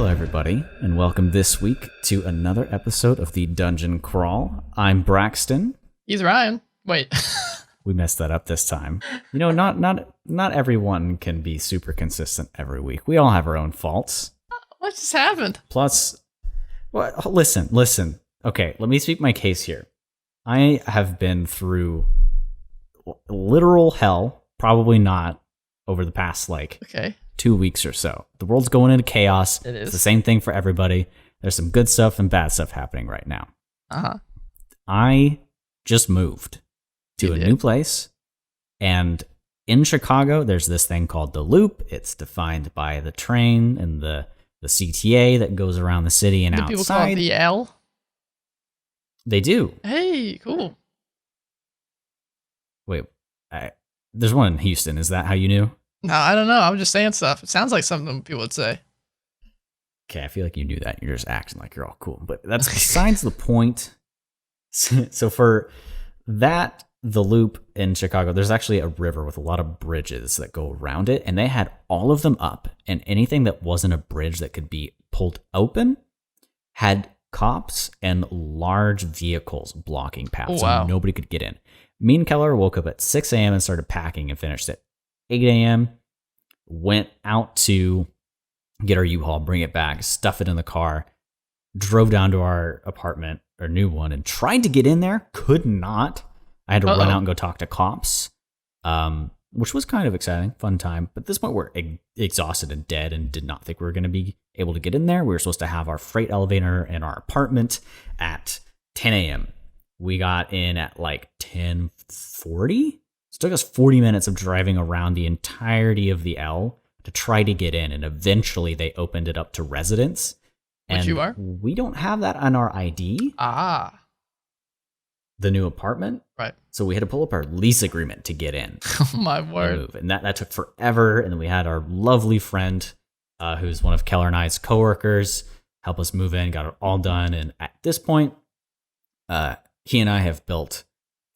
Hello, everybody, and welcome this week to another episode of the Dungeon Crawl. I'm Braxton. He's Ryan. Wait. We messed that up this time. You know, not everyone can be super consistent every week. We all have our own faults. What just happened? Plus, well, listen. Okay, let me speak my case here. I have been through literal hell, probably not over the past, 2 weeks or so. The world's going into chaos. It is. It's the same thing for everybody. There's some good stuff and bad stuff happening right now. Uh-huh. I just moved to a new place, and in Chicago, there's this thing called the Loop. It's defined by the train and the CTA that goes around the city and outside. People call it the L? They do. Hey, cool. Wait, there's one in Houston. Is that how you knew? No, I don't know. I'm just saying stuff. It sounds like something people would say. Okay, I feel like you knew that. You're just acting like you're all cool. But that's besides the point. So for that, the Loop in Chicago, there's actually a river with a lot of bridges that go around it, and they had all of them up, and anything that wasn't a bridge that could be pulled open had cops and large vehicles blocking paths, so nobody could get in. Me and Keller woke up at 6 a.m. and started packing and finished at 8 a.m., went out to get our U-Haul, bring it back, stuff it in the car, drove down to our apartment, our new one, and tried to get in there, could not. I had to run out and go talk to cops, which was kind of exciting, fun time. But at this point, we're exhausted and dead and did not think we were going to be able to get in there. We were supposed to have our freight elevator in our apartment at 10 a.m. We got in at 10:40. It took us 40 minutes of driving around the entirety of the L to try to get in. And eventually they opened it up to residents. Which you are? We don't have that on our ID. The new apartment. Right. So we had to pull up our lease agreement to get in. Oh, my word. And that took forever. And then we had our lovely friend, who's one of Keller and I's coworkers, help us move in, got it all done. And at this point, he and I have built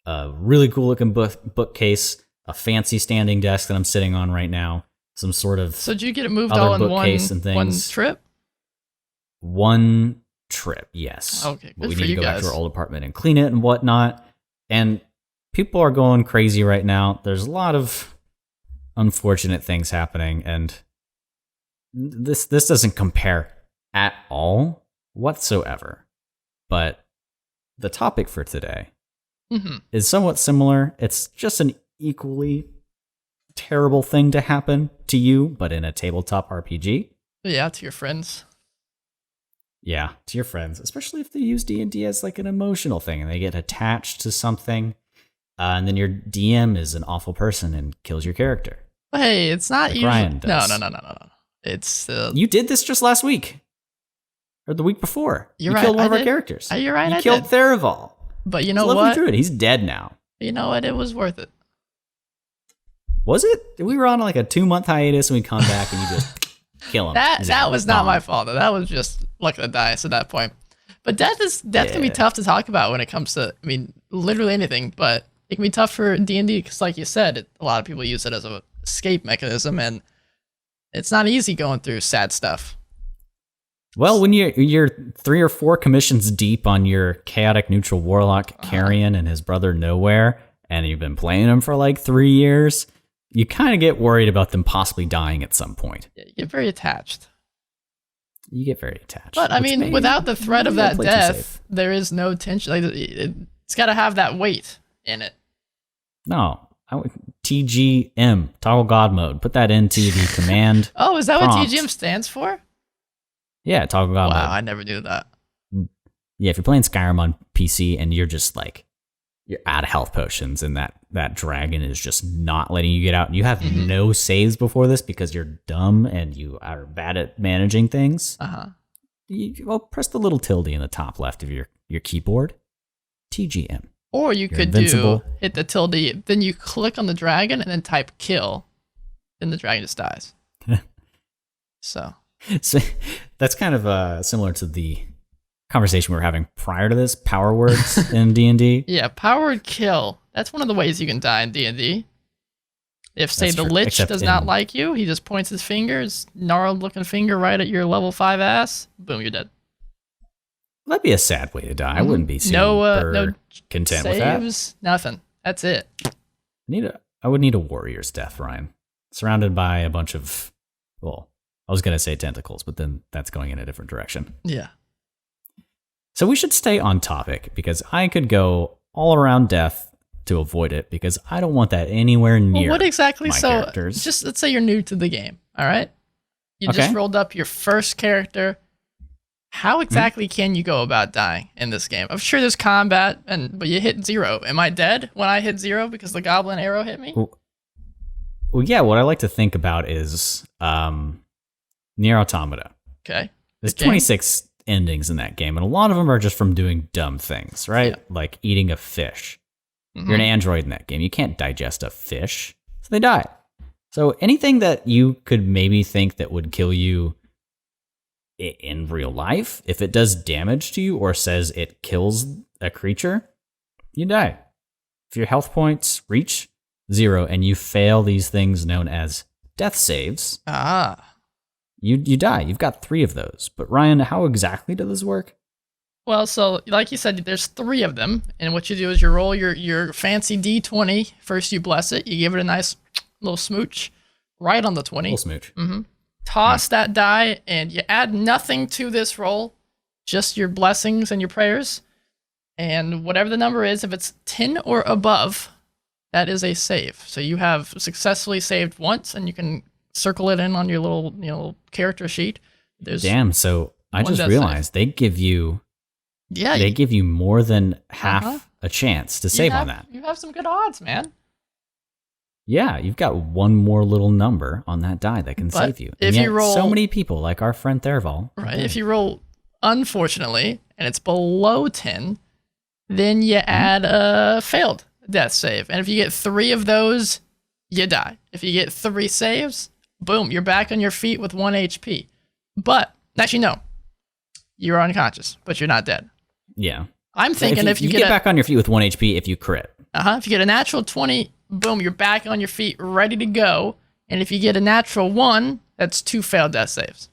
a really cool looking bookcase, a fancy standing desk that I'm sitting on right now, some sort of So did you get it moved all in one trip? One trip, yes. Okay, but we good need for to you go back guys. to our old apartment and clean it and whatnot. And people are going crazy right now. There's a lot of unfortunate things happening, and this doesn't compare at all whatsoever. But the topic for today is somewhat similar. It's just an equally terrible thing to happen to you, but in a tabletop RPG. Yeah, to your friends. Yeah, to your friends, especially if they use D&D as an emotional thing and they get attached to something, and then your DM is an awful person and kills your character. Hey, it's not usually. Ryan does. No. It's you did this just last week or the week before. You killed one of our characters. You're right. You killed Theraval. But you know what? what? Through it. He's dead now. You know what? It was worth it. Was it? We were on a 2-month hiatus and we come back and you just kill him. That was not my fault. That was just luck of the dice at that point. But death can be tough to talk about when it comes to, literally anything. But it can be tough for D&D because, like you said, a lot of people use it as an escape mechanism, and it's not easy going through sad stuff. Well, when you're 3 or 4 commissions deep on your chaotic neutral warlock Carrion and his brother Nowhere, and you've been playing them for 3 years, you kind of get worried about them possibly dying at some point. You get very attached. But without the threat of that death, there is no tension. It's got to have that weight in it. No, TGM, toggle God mode. Put that into the command. Oh, is that prompt. what TGM stands for? Yeah, toggle God mode. Wow, I never knew that. Yeah, if you're playing Skyrim on PC and you're just you're out of health potions and that dragon is just not letting you get out, and you have no saves before this because you're dumb and you are bad at managing things. Press the little tilde in the top left of your keyboard. TGM. Or you could hit the tilde, then you click on the dragon and then type kill, then the dragon just dies. So that's kind of similar to the conversation we were having prior to this, power words in D&D. Yeah, power word kill. That's one of the ways you can die in D&D. If, say, That's the true. Lich Except does not in- like you, he just points his fingers, gnarled looking finger right at your level 5 ass. Boom, you're dead. That'd be a sad way to die. I wouldn't be super no content with that. saves, nothing. That's it. I would need a warrior's death, Ryan. Surrounded by a bunch of, well, I was going to say tentacles, but then that's going in a different direction. Yeah. So we should stay on topic because I could go all around death to avoid it because I don't want that anywhere near What exactly? my So characters. just let's say you're new to the game. All right. You Okay. just rolled up your first character. How exactly can you go about dying in this game? I'm sure there's combat, but you hit 0. Am I dead when I hit 0 because the goblin arrow hit me? Well, yeah, what I like to think about is Nier Automata. Okay. There's Good game. 26 endings in that game, and a lot of them are just from doing dumb things, right? Yeah. Like eating a fish. Mhm. You're an android in that game. You can't digest a fish, so they die. So anything that you could maybe think that would kill you in real life, if it does damage to you or says it kills a creature, you die. If your health points reach 0 and you fail these things known as death saves, you die. You've got 3 of those. But Ryan, how exactly does this work? Well, so like you said, there's 3 of them, and what you do is you roll your fancy D20. First, you bless it. You give it a nice little smooch right on the 20. Little smooch. Mm-hmm. Toss that die, and you add nothing to this roll, just your blessings and your prayers. And whatever the number is, if it's 10 or above, that is a save. So you have successfully saved once, and you can circle it in on your little character sheet. There's Damn, so I one just death realized they give you more than half a chance to save on that. You have some good odds, man. Yeah, you've got one more little number on that die that can But save you. if And you yet roll- so many people, like our friend Therval. Right. If you roll, unfortunately, and it's below 10, then you add a failed death save. And if you get 3 of those, you die. If you get 3 saves, boom, you're back on your feet with 1 HP. But, actually, no. You're unconscious, but you're not dead. Yeah. I'm thinking if you get back on your feet with 1 HP if you crit. if you get a natural 20, boom, you're back on your feet, ready to go. And if you get a natural 1, that's 2 failed death saves.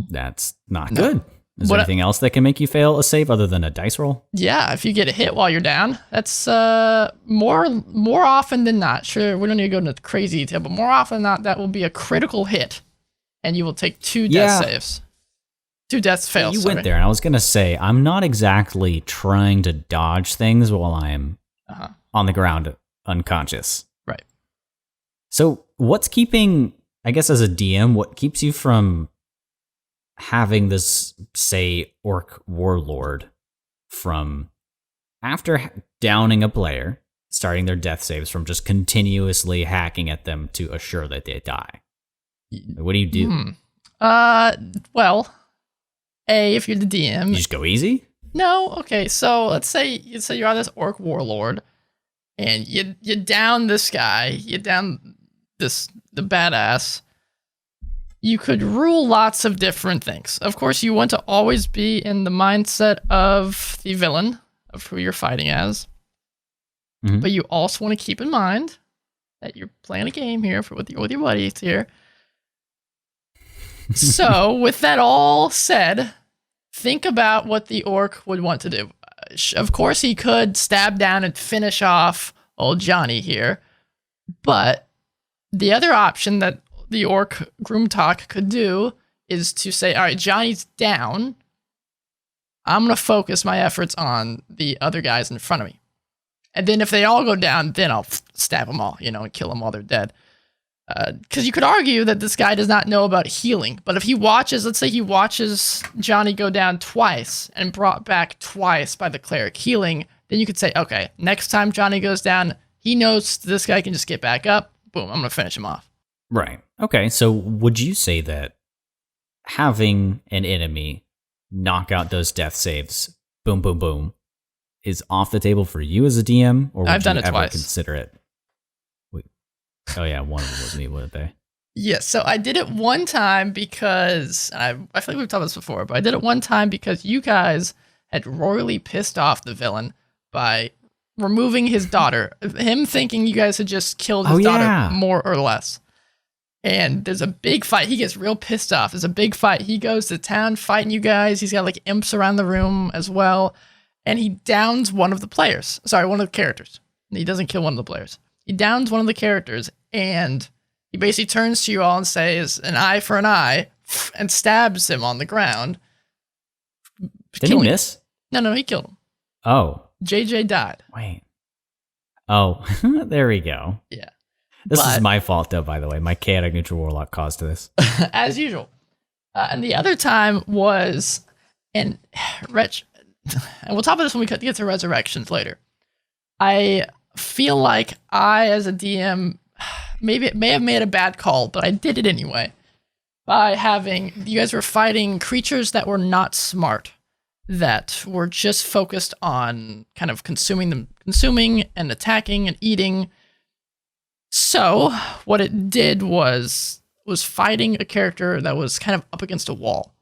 That's not No. good. Is there anything else that can make you fail a save other than a dice roll? Yeah, if you get a hit while you're down, that's more often than not. Sure, we don't need to go into crazy detail, but more often than not, that will be a critical hit, and you will take 2 death saves. 2 death fails. You went there, and I was going to say, I'm not exactly trying to dodge things while I'm on the ground unconscious. Right. So what's keeping, I guess as a DM, what keeps you from having this, say, orc warlord from after downing a player, starting their death saves from just continuously hacking at them to assure that they die? What do you do? Well, if you're the DM, You just go easy? no, okay. So let's say you're on this orc warlord, and you down this guy, you down the badass. You could rule lots of different things. Of course, you want to always be in the mindset of the villain, of who you're fighting as. Mhm. But you also want to keep in mind that you're playing a game here with your buddies here. So, with that all said, think about what the orc would want to do. Of course, he could stab down and finish off old Johnny here. But the other option that the orc Groomtalk could do is to say, all right, Johnny's down. I'm going to focus my efforts on the other guys in front of me. And then if they all go down, then I'll stab them all, and kill them while they're dead. Because you could argue that this guy does not know about healing. But if he watches, let's say he watches Johnny go down twice and brought back twice by the cleric healing, then you could say, okay, next time Johnny goes down, he knows this guy can just get back up. Boom, I'm going to finish him off. Right. Okay, so would you say that having an enemy knock out those death saves, boom, boom, boom, is off the table for you as a DM? Or would I've done you it ever twice. consider it? Wait. Oh, yeah, one of them was me, wasn't they? Yes, so I did it one time because, I feel like we've talked about this before, but I did it one time because you guys had royally pissed off the villain by removing his daughter. Him thinking you guys had just killed his daughter, more or less. And there's a big fight. He gets real pissed off. There's a big fight. He goes to town fighting you guys. He's got like imps around the room as well. And he downs one of the players. Sorry, one of the characters. He doesn't kill one of the players. He downs one of the characters. And he basically turns to you all and says, an eye for an eye. And stabs him on the ground. Did he miss? No, he killed him. Oh. JJ died. Wait. Oh, there we go. Yeah. This is my fault, though, by the way. My chaotic neutral warlock caused this. As usual. And the other time was, and we'll talk about this when we get to resurrections later. I feel like I, as a DM, may have made a bad call, but I did it anyway. By having, you guys were fighting creatures that were not smart, that were just focused on kind of consuming and attacking and eating. So what it did was fighting a character that was kind of up against a wall.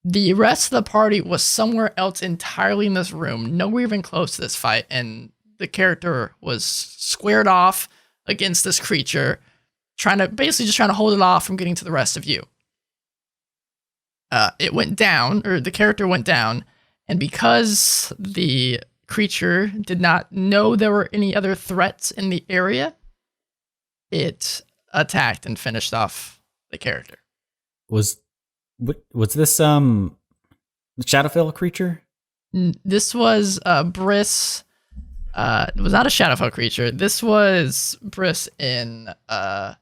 The rest of the party was somewhere else entirely in this room, nowhere even close to this fight, and the character was squared off against this creature, trying to hold it off from getting to the rest of you. It went down, or the character went down, and because the creature did not know there were any other threats in the area, it attacked and finished off the character. Was this Shadowfell creature? This was Briss. It was not a Shadowfell creature. This was Briss in I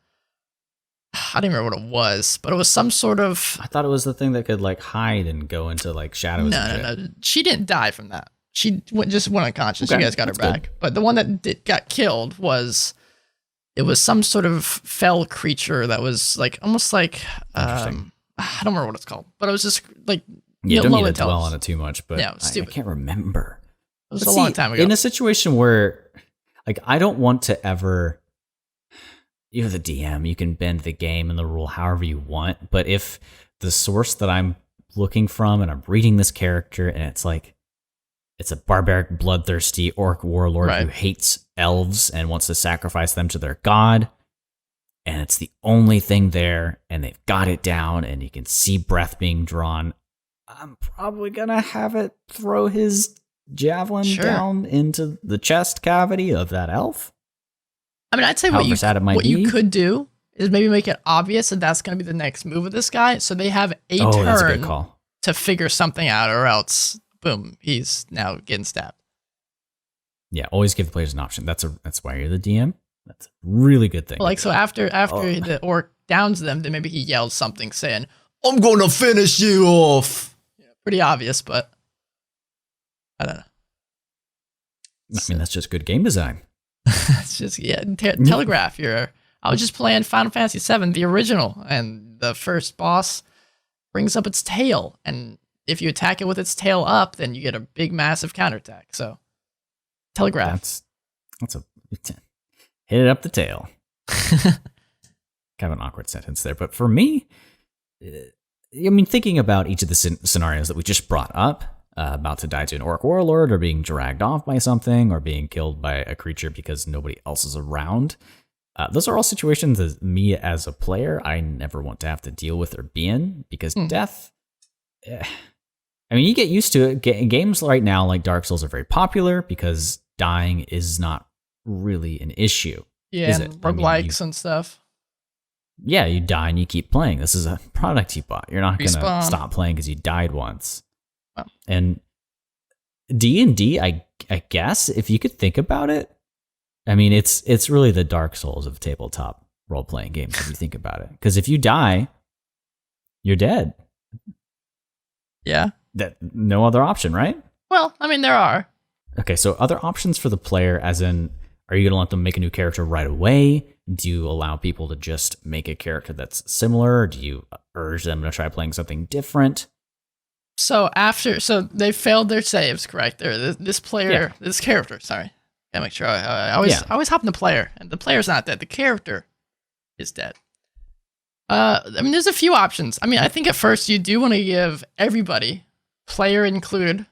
don't remember what it was, but it was some sort of. I thought it was the thing that could like hide and go into like shadows. No. She didn't die from that. She just went unconscious. Okay, you guys got her back. Good. But the one that got killed was. It was some sort of fell creature that was like almost like I don't remember what it's called, but it was just like don't need to dwell on it too much. But yeah, I can't remember. It was a long time ago. In a situation where, like, I don't want to ever. You're the DM. You can bend the game and the rule however you want. But if the source that I'm looking from and I'm reading this character and it's like. It's a barbaric, bloodthirsty orc warlord who hates elves and wants to sacrifice them to their god. And it's the only thing there, and they've got it down, and you can see breath being drawn. I'm probably going to have it throw his javelin down into the chest cavity of that elf. I mean, I'd say what you could do is maybe make it obvious that that's going to be the next move of this guy, so they have a turn that's a good call. To figure something out, or else... boom, he's now getting stabbed. Yeah, always give the players an option. That's why you're the DM. That's a really good thing. Well, like, so after the orc downs them, then maybe he yells something saying, I'm going to finish you off. Yeah, pretty obvious, but I don't know. I mean, that's just good game design. It's just, telegraph. I was just playing Final Fantasy VII, the original, and the first boss brings up its tail, and if you attack it with its tail up, then you get a big, massive counterattack. So, telegraph. That's hit it up the tail. Kind of an awkward sentence there, but for me, I mean, thinking about each of the scenarios that we just brought up, about to die to an orc warlord, or being dragged off by something, or being killed by a creature because nobody else is around. Those are all situations that me as a player, I never want to have to deal with or be in, because death. I mean, you get used to it. Games right now, like Dark Souls, are very popular because dying is not really an issue. Yeah, is it? Roguelikes and stuff. Yeah, you die and you keep playing. This is a product you bought. You're not going to stop playing because you died once. Wow. And D&D, I guess, if you could think about it, I mean, it's really the Dark Souls of tabletop role-playing games, if you think about it. Because if you die, you're dead. Yeah. That no other option, right? Well, I mean, there are. Okay, so other options for the player, as in, are you going to let them make a new character right away? Do you allow people to just make a character that's similar? Or do you urge them to try playing something different? So they failed their saves, correct? This character, sorry. Gotta make sure I always hop in the player, and the player's not dead. The character is dead. I mean, there's a few options. I mean, I think at first you do want to give everybody, player included,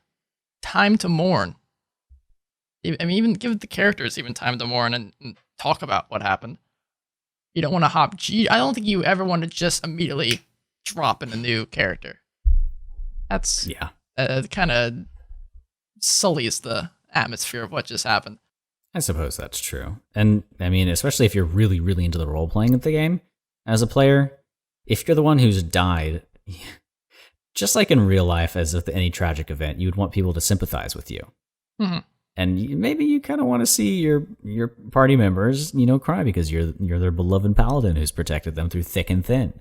time to mourn. I mean, even give the characters even time to mourn and talk about what happened. You don't want to I don't think you ever want to just immediately drop in a new character. That's kind of sullies the atmosphere of what just happened. I suppose that's true. And I mean, especially if you're really, really into the role playing of the game as a player, if you're the one who's died, just like in real life, as with any tragic event, you would want people to sympathize with you. Mm-hmm. And maybe you kind of want to see your party members, cry because you're their beloved paladin who's protected them through thick and thin.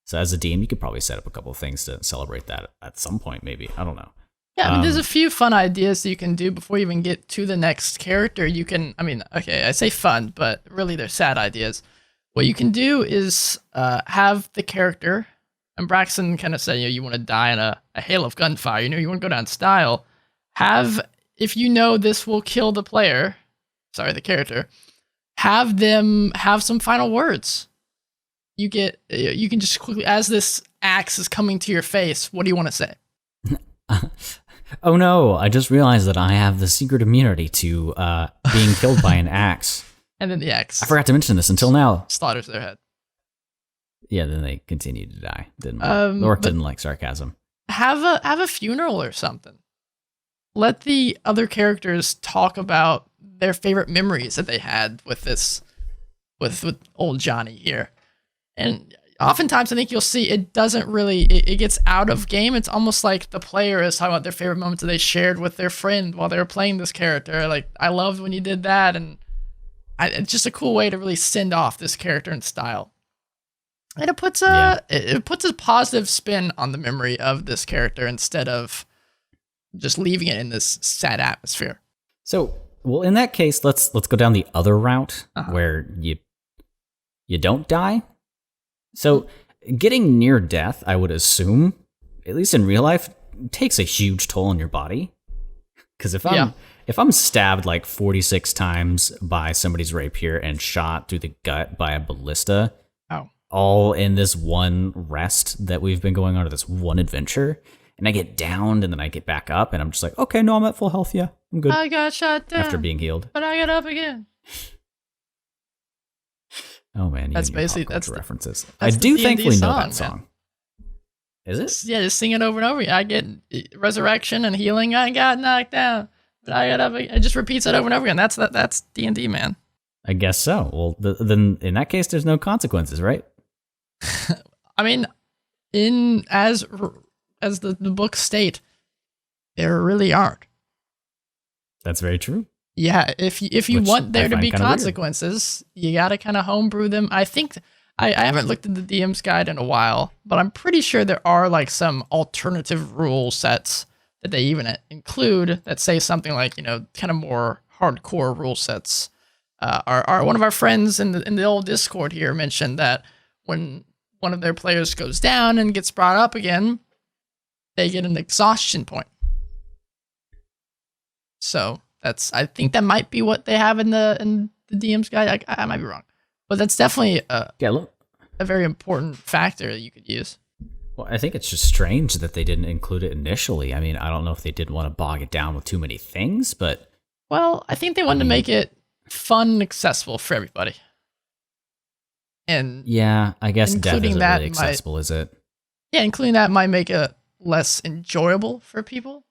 So as a DM, you could probably set up a couple of things to celebrate that at some point, maybe. I don't know. Yeah, I mean, there's a few fun ideas you can do before you even get to the next character. You can, I say fun, but really they're sad ideas. What you can do is have the character, and Braxton kind of said, you want to die in a hail of gunfire. You want to go down style. If you know this will kill the the character, have them have some final words. You can just quickly, as this axe is coming to your face, what do you want to say? Oh no, I just realized that I have the secret immunity to being killed by an axe. And then the axe. I forgot to mention this until now. Slaughters their head. Yeah, then they continue to die. The orc didn't like sarcasm. Have a funeral or something. Let the other characters talk about their favorite memories that they had with with old Johnny here. And oftentimes I think you'll see it doesn't really, it gets out of game. It's almost like the player is talking about their favorite moments that they shared with their friend while they were playing this character. Like, I loved when you did that. And it's just a cool way to really send off this character in style. And it puts a positive spin on the memory of this character instead of just leaving it in this sad atmosphere. So, well, in that case, let's go down the other route where you don't die. So, getting near death, I would assume, at least in real life, takes a huge toll on your body. Because if I'm stabbed like 46 times by somebody's rapier and shot through the gut by a ballista, all in this one rest that we've been going on, or this one adventure, and I get downed and then I get back up, and I'm just like, okay, no, I'm at full health. Yeah, I'm good. I got shot down after being healed, but I got up again. Oh man, that's basically that's references. I do thankfully know that song. Man. Is it? Yeah, just sing it over and over. I get resurrection and healing. I got knocked down, but I got up. It just repeats it over and over again. That's D&D, man. I guess so. Well, then in that case, there's no consequences, right? I mean, as the books state, there really aren't. That's very true. Yeah, if you want there to be consequences, you got to kind of homebrew them. I think I haven't looked at the DM's guide in a while, but I'm pretty sure there are like some alternative rule sets that they even include that say something like, kind of more hardcore rule sets. Our one of our friends in the old Discord here mentioned that when one of their players goes down and gets brought up again, they get an exhaustion point. So I think that might be what they have in the DM's guide. I might be wrong, but that's definitely a very important factor that you could use. Well, I think it's just strange that they didn't include it initially. I mean, I don't know if they didn't want to bog it down with too many things, but I think they wanted to make it fun and accessible for everybody. And yeah, I guess death isn't really accessible, is it? Yeah, including that might make it less enjoyable for people.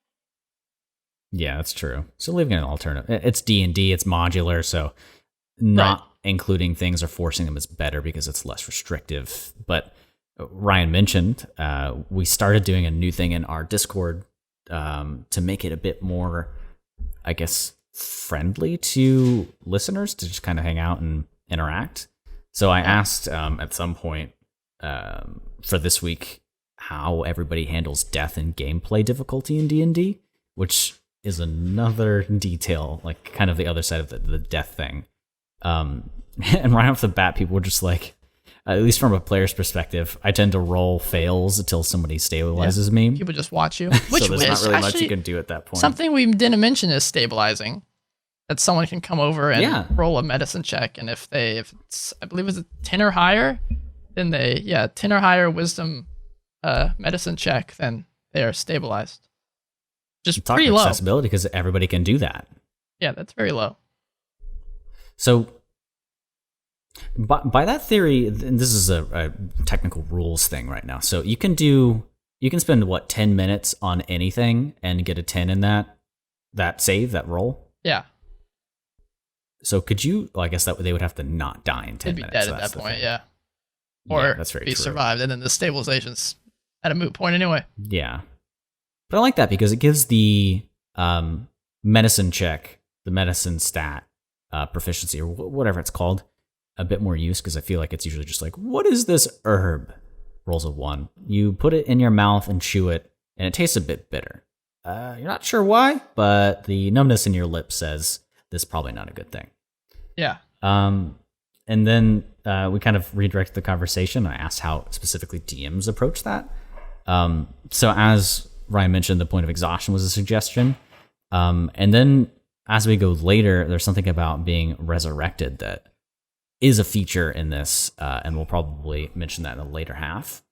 Yeah, that's true. So leaving an alternative, it's D&D, it's modular, so not including things or forcing them is better because it's less restrictive. But Ryan mentioned we started doing a new thing in our Discord to make it a bit more, I guess, friendly to listeners to just kind of hang out and interact. So I asked at some point for this week how everybody handles death and gameplay difficulty in D&D, which is another detail, like kind of the other side of the death thing. And right off the bat, people were just like, at least from a player's perspective, I tend to roll fails until somebody stabilizes me. People just watch you. Which so there's not really much you can do at that point. Something we didn't mention is stabilizing. That someone can come over and roll a medicine check, and if it's, I believe it's a 10 or higher, then 10 or higher wisdom medicine check, then they are stabilized. Just pretty low. Accessibility because everybody can do that. Yeah, that's very low. So by that theory, and this is a technical rules thing right now. So you can spend what 10 minutes on anything and get a 10 in that save, that roll. Yeah. So could you? Well, I guess that they would have to not die in 10 They'd be minutes. dead at that point, thing. yeah. Or yeah, that's very be true. survived, and then the stabilization's at a moot point anyway. Yeah, but I like that because it gives the medicine check, the medicine stat proficiency, or whatever it's called, a bit more use, because I feel like it's usually just like, what is this herb? Rolls a 1. You put it in your mouth and chew it, and it tastes a bit bitter. You're not sure why, but the numbness in your lips says this is probably not a good thing. Yeah. And then we kind of redirected the conversation. I asked how specifically DMs approach that. So as Ryan mentioned, the point of exhaustion was a suggestion. And then as we go later, there's something about being resurrected that is a feature in this, and we'll probably mention that in the later half.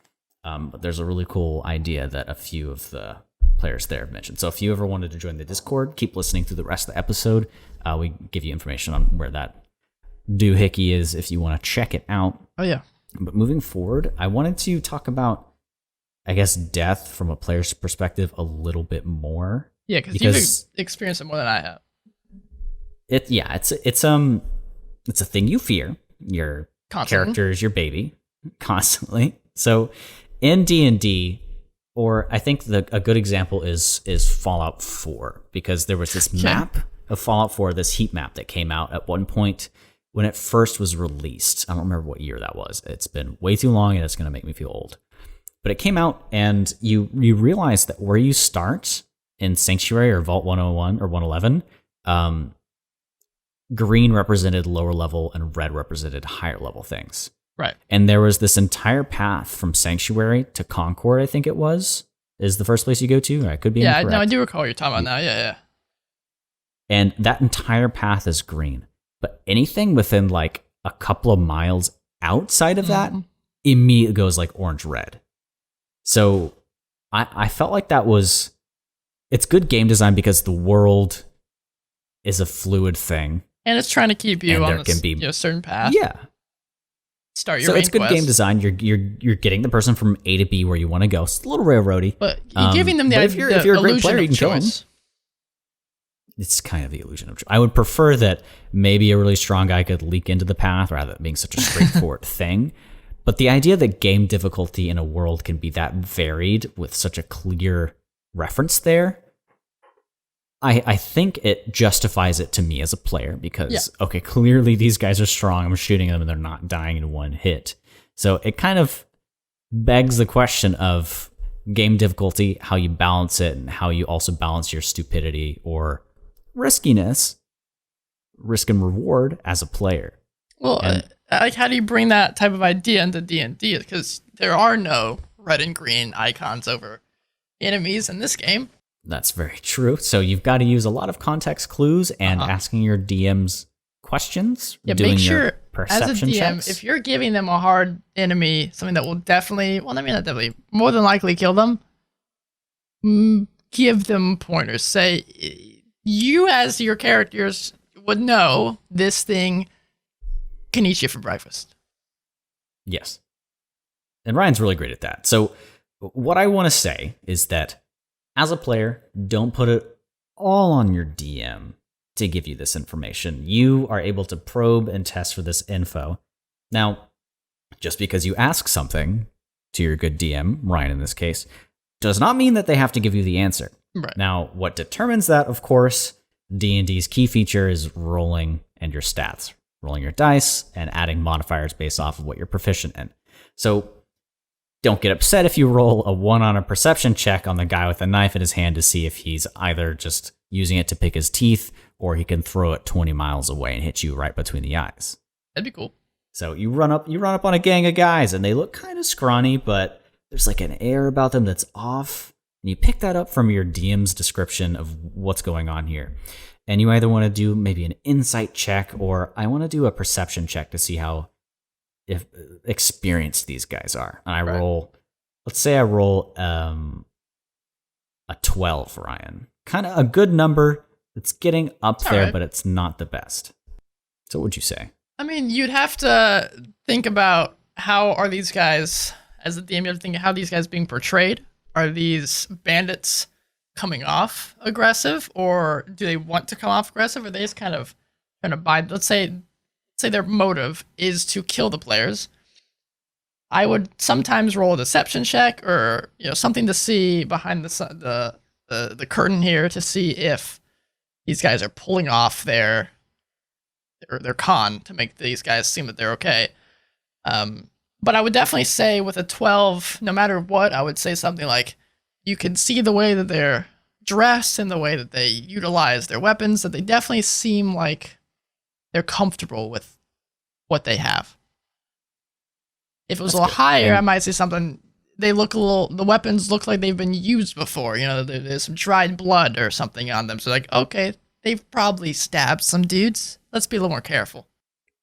But there's a really cool idea that a few of the players there have mentioned. So if you ever wanted to join the Discord, keep listening through the rest of the episode. We give you information on where that doohickey is if you want to check it out. Oh, yeah. But moving forward, I wanted to talk about, I guess, death from a player's perspective a little bit more. Yeah, because you've experienced it more than I have. It's a thing you fear. Your character is your baby constantly. So in D&D, or I think a good example is Fallout 4, because there was this map of Fallout 4, this heat map that came out at one point when it first was released. I don't remember what year that was. It's been way too long, and it's going to make me feel old. But it came out, and you realize that where you start in Sanctuary or Vault 101 or 111, green represented lower level and red represented higher level things. Right. And there was this entire path from Sanctuary to Concord, I think it was, is the first place you go to. I could be incorrect. No, I do recall what you're talking about now. Yeah. And that entire path is green. But anything within like a couple of miles outside of that immediately goes like orange-red. So I felt like it's good game design because the world is a fluid thing. And it's trying to keep you on a certain path. Yeah. Start your so it's good quest. Game design. You're getting the person from A to B where you want to go. It's a little railroady. But you're giving them if you're a great player, you can choice. It's kind of the illusion of choice. I would prefer that maybe a really strong guy could leak into the path rather than being such a straightforward thing. But the idea that game difficulty in a world can be that varied with such a clear reference there, I think it justifies it to me as a player because, okay, clearly these guys are strong. I'm shooting them and they're not dying in one hit. So it kind of begs the question of game difficulty, how you balance it, and how you also balance your stupidity or riskiness, risk and reward as a player. Well, like, how do you bring that type of idea into D&D? Because there are no red and green icons over enemies in this game. That's very true. So you've got to use a lot of context clues and asking your DMs questions. Yeah, doing make sure your perception as a DM, checks. if you're giving them a hard enemy, something that will definitely, well, I mean, not definitely, more than likely kill them, give them pointers. Say, you as your characters would know this thing can eat you for breakfast. Yes. And Ryan's really great at that. So what I want to say is that as a player, don't put it all on your DM to give you this information. You are able to probe and test for this info. Now, just because you ask something to your good DM, Ryan in this case, does not mean that they have to give you the answer. Right. Now, what determines that, of course, D&D's key feature is rolling and your stats. Rolling your dice and adding modifiers based off of what you're proficient in. So don't get upset if you roll a 1 on a perception check on the guy with a knife in his hand to see if he's either just using it to pick his teeth or he can throw it 20 miles away and hit you right between the eyes. That'd be cool. So you run up on a gang of guys and they look kind of scrawny, but there's like an air about them that's off. And you pick that up from your DM's description of what's going on here. And you either want to do maybe an insight check or I want to do a perception check to see how experienced these guys are. And I roll, let's say I roll a 12, Ryan. Kind of a good number, It's getting up It's all there, right. but it's not the best. So what would you say? I mean, you'd have to think about how are these guys, as a DM, you have to think how are these guys being portrayed? Are these bandits coming off aggressive, or do they want to come off aggressive, or are they just kind of trying to buy? Let's say their motive is to kill the players. I would sometimes roll a deception check, or something to see behind the curtain here to see if these guys are pulling off their con to make these guys seem that they're okay. But I would definitely say with a 12, no matter what, I would say something like you can see the way that they're dressed and the way that they utilize their weapons, that they definitely seem like they're comfortable with what they have. If it was a little higher, I might say something. The weapons look like they've been used before. There's some dried blood or something on them. So like, okay, they've probably stabbed some dudes. Let's be a little more careful.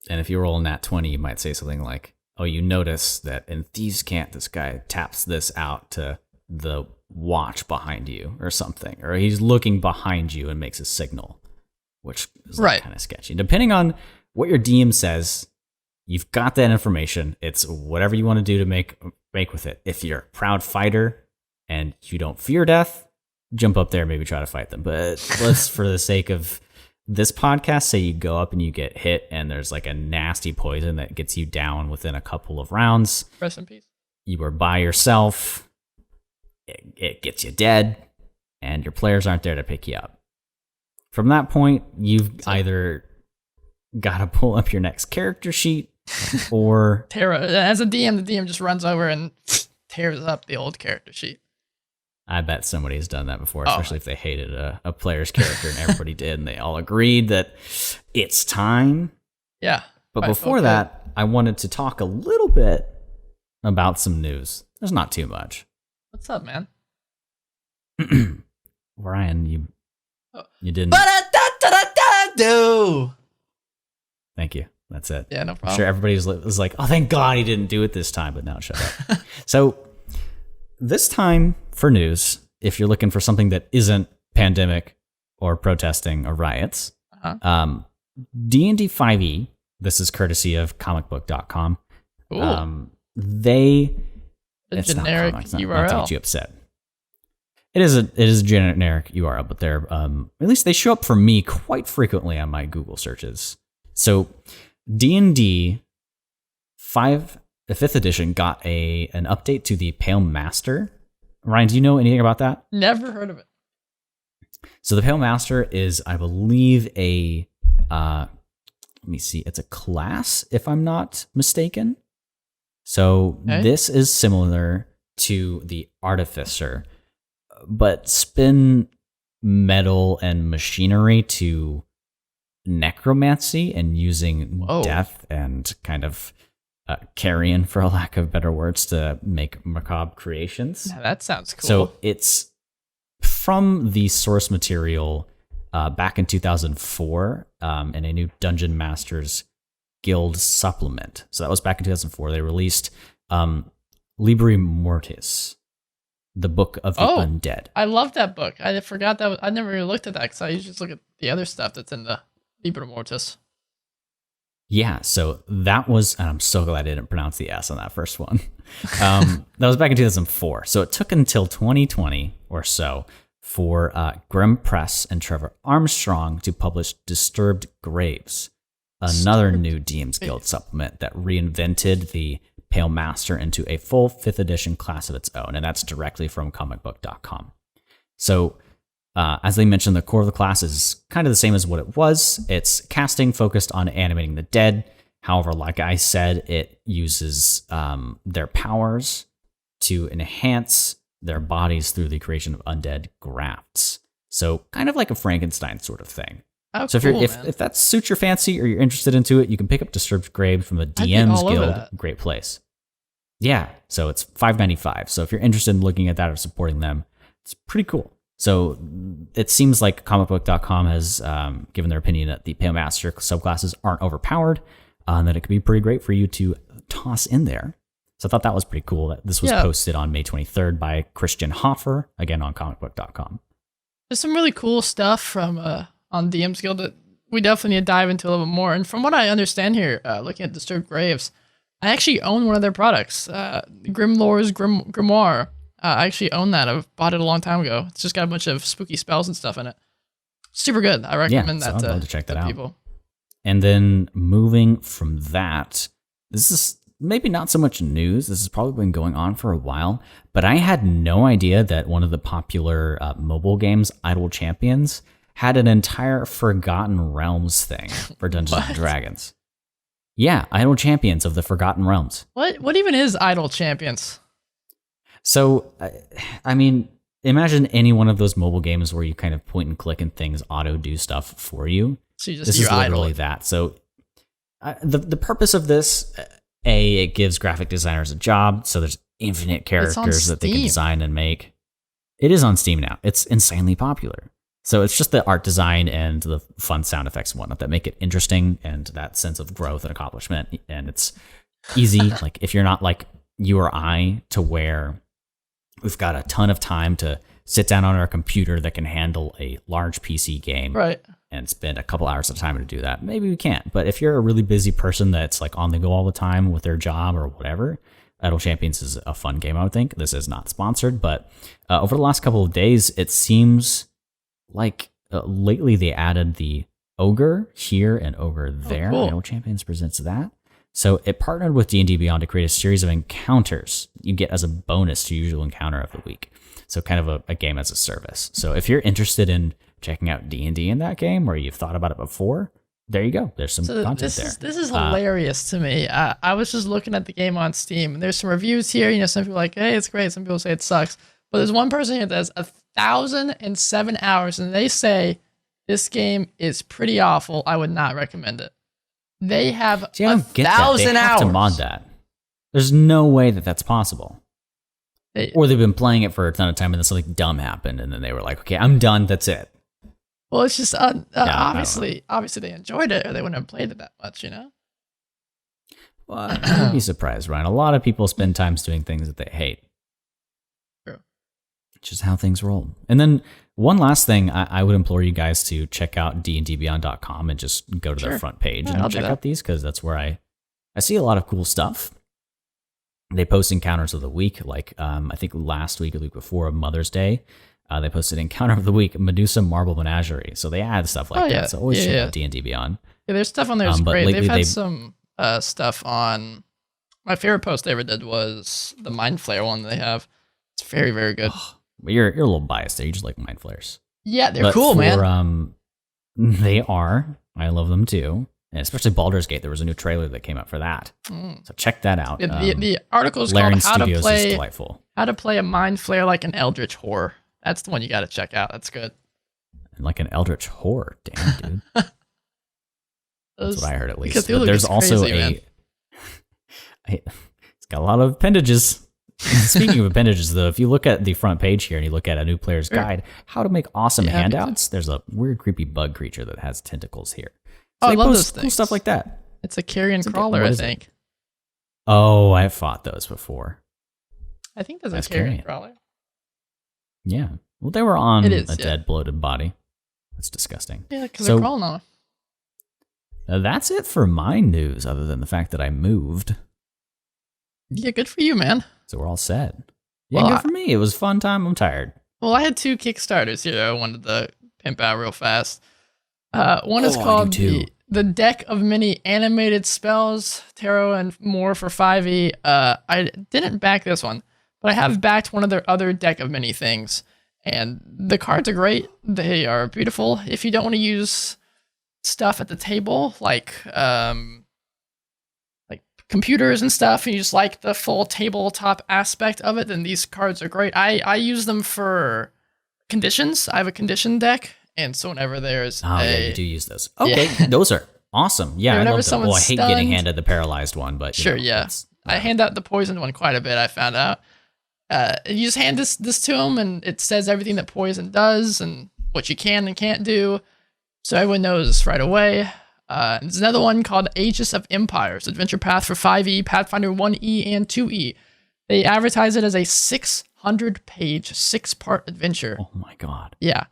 And if you roll a nat 20, you might say something like, oh, you notice that in Thieves' Cant, this guy taps this out to the watch behind you or something. Or he's looking behind you and makes a signal, which is kind of sketchy. Depending on what your DM says, you've got that information. It's whatever you want to do to make with it. If you're a proud fighter and you don't fear death, jump up there and maybe try to fight them. But let's, for the sake of this podcast, say you go up and you get hit and there's like a nasty poison that gets you down within a couple of rounds. Rest in peace. You are by yourself. It gets you dead, and your players aren't there to pick you up. From that point, you've either got to pull up your next character sheet or... As a DM, the DM just runs over and tears up the old character sheet. I bet somebody's done that before, especially if they hated a player's character and everybody did, and they all agreed that it's time. Yeah. But before that, I wanted to talk a little bit about some news. There's not too much. What's up, man? Ryan, you didn't. Do. Thank you. That's it. Yeah, no problem. I'm sure everybody was like, oh, thank God he didn't do it this time, but now shut up. So this time for news, if you're looking for something that isn't pandemic or protesting or riots, D&D 5e, this is courtesy of comicbook.com. It's generic not comics, not URL. to get you upset. It is a generic URL, but they're at least they show up for me quite frequently on my Google searches. So D&D 5th edition got an update to the Pale Master. Ryan, do you know anything about that? Never heard of it. So the Pale Master is, I believe, let me see, it's a class, if I'm not mistaken. So This is similar to the Artificer, but spin metal and machinery to necromancy and using death and kind of carrion, for a lack of better words, to make macabre creations. Yeah, that sounds cool. So it's from the source material back in 2004 in a new Dungeon Masters Guild supplement. So that was back in 2004. They released Libri Mortis, the Book of the Undead. I love that book. I forgot that. I never really looked at that because I usually just look at the other stuff that's in the Libri Mortis. Yeah, so that was, and I'm so glad I didn't pronounce the S on that first one. That was back in 2004. So it took until 2020 or so for Grim Press and Trevor Armstrong to publish Disturbed Graves, another new DM's Guild supplement that reinvented the Pale Master into a full 5th edition class of its own, and that's directly from comicbook.com. So, as they mentioned, the core of the class is kind of the same as what it was. It's casting focused on animating the dead. However, like I said, it uses their powers to enhance their bodies through the creation of undead grafts. So, kind of like a Frankenstein sort of thing. Oh, so cool, if that suits your fancy or you're interested into it, you can pick up Disturbed Graves from the DM's Guild. Great place. Yeah, so it's $5.95. So if you're interested in looking at that or supporting them, it's pretty cool. So it seems like comicbook.com has given their opinion that the Pale Master subclasses aren't overpowered, and that it could be pretty great for you to toss in there. So I thought that was pretty cool. This was posted on May 23rd by Christian Hoffer, again on comicbook.com. There's some really cool stuff from on DM's Guild that we definitely need to dive into a little bit more. And from what I understand here, looking at Disturbed Graves, I actually own one of their products, Grimlore's Grimoire. I actually own that. I've bought it a long time ago. It's just got a bunch of spooky spells and stuff in it. Super good. I recommend that I'd love to check that out. People. And then moving from that, this is maybe not so much news. This has probably been going on for a while, but I had no idea that one of the popular mobile games, Idle Champions, had an entire Forgotten Realms thing for Dungeons and Dragons. Yeah, Idle Champions of the Forgotten Realms. What even is Idle Champions? So, I mean, imagine any one of those mobile games where you kind of point and click and things auto do stuff for you. So you just this is literally that. So the purpose of this, it gives graphic designers a job. So there's infinite characters that they can design and make. It is on Steam now. It's insanely popular. So it's just the art design and the fun sound effects and whatnot that make it interesting and that sense of growth and accomplishment. And it's easy. Like if you're not like you or I, to where we've got a ton of time to sit down on our computer that can handle a large PC game, right, and spend a couple hours of time to do that. Maybe we can't. But if you're a really busy person that's like on the go all the time with their job or whatever, Idle Champions is a fun game, I would think. This is not sponsored, but over the last couple of days, it seems like lately they added the Ogre here and Ogre there. Cool. Idle Champions presents that. So it partnered with D&D Beyond to create a series of encounters you get as a bonus to your usual encounter of the week. So kind of a game as a service. So if you're interested in checking out D&D in that game, or you've thought about it before, there you go. There's some content there. This is hilarious to me. I was just looking at the game on Steam, and there's some reviews here. You know, some people are like, hey, it's great. Some people say it sucks. But there's one person here that has 1,007 hours, and they say this game is pretty awful. I would not recommend it. They have 1,000 hours. They have to mod that. There's no way that that's possible. Or they've been playing it for a ton of time and then something dumb happened and then they were like, okay, I'm done. That's it. Well, it's just obviously they enjoyed it or they wouldn't have played it that much, you know? Well, I'd be surprised, Ryan. A lot of people spend time doing things that they hate. True. It's just how things roll. And then one last thing, I would implore you guys to check out dndbeyond.com and just go to their front page and check out these, because that's where I see a lot of cool stuff. They post encounters of the week, like I think last week or the week before Mother's Day, they posted Encounter of the Week, Medusa Marble Menagerie. So they add stuff like that. So always check out D&D Beyond. Yeah, there's stuff on there that's great. They've had some stuff on. My favorite post they ever did was the Mind Flayer one they have. It's very, very good. But you're a little biased there. You just like Mind Flayers. Yeah, they're cool, man. They are. I love them too. And especially Baldur's Gate. There was a new trailer that came out for that. So check that out. The article is called How to Play a Mind Flayer Like an Eldritch Horror. That's the one you got to check out. That's good. Like an Eldritch Horror. Damn, dude. That's what I heard at least. But there's also it's got a lot of appendages. Speaking of appendages, though, if you look at the front page here and you look at a new player's guide, how to make awesome handouts, there's a weird, creepy bug creature that has tentacles here. So I love those cool things. Stuff like that. It's a carrion crawler, I think. Oh, I've fought those before. I think there's a carrion crawler. Yeah. Well, they were on a dead, bloated body. That's disgusting. Yeah, because they're crawling on it. That's it for my news, other than the fact that I moved. Yeah, good for you, man. So we're all set. Yeah, good for me. It was a fun time. I'm tired. Well, I had 2 Kickstarters here I wanted to pimp out real fast. One is called the Deck of Many Animated Spells, Tarot and More for 5e. I didn't back this one, but I have backed one of their other Deck of Many things. And the cards are great. They are beautiful. If you don't want to use stuff at the table, like computers and stuff, and you just like the full tabletop aspect of it, then these cards are great. I use them for conditions. I have a condition deck, and so whenever there's yeah, you do use those. Okay, those are awesome. Yeah, I love them. Well, I hate getting handed the paralyzed one, but sure, I hand out the poisoned one quite a bit, I found out. You just hand this to them, and it says everything that poison does and what you can and can't do, so everyone knows right away. There's another one called Aegis of Empires, Adventure Path for 5e, Pathfinder 1e, and 2e. They advertise it as a 600-page, 6-part adventure. Oh my god. Yeah.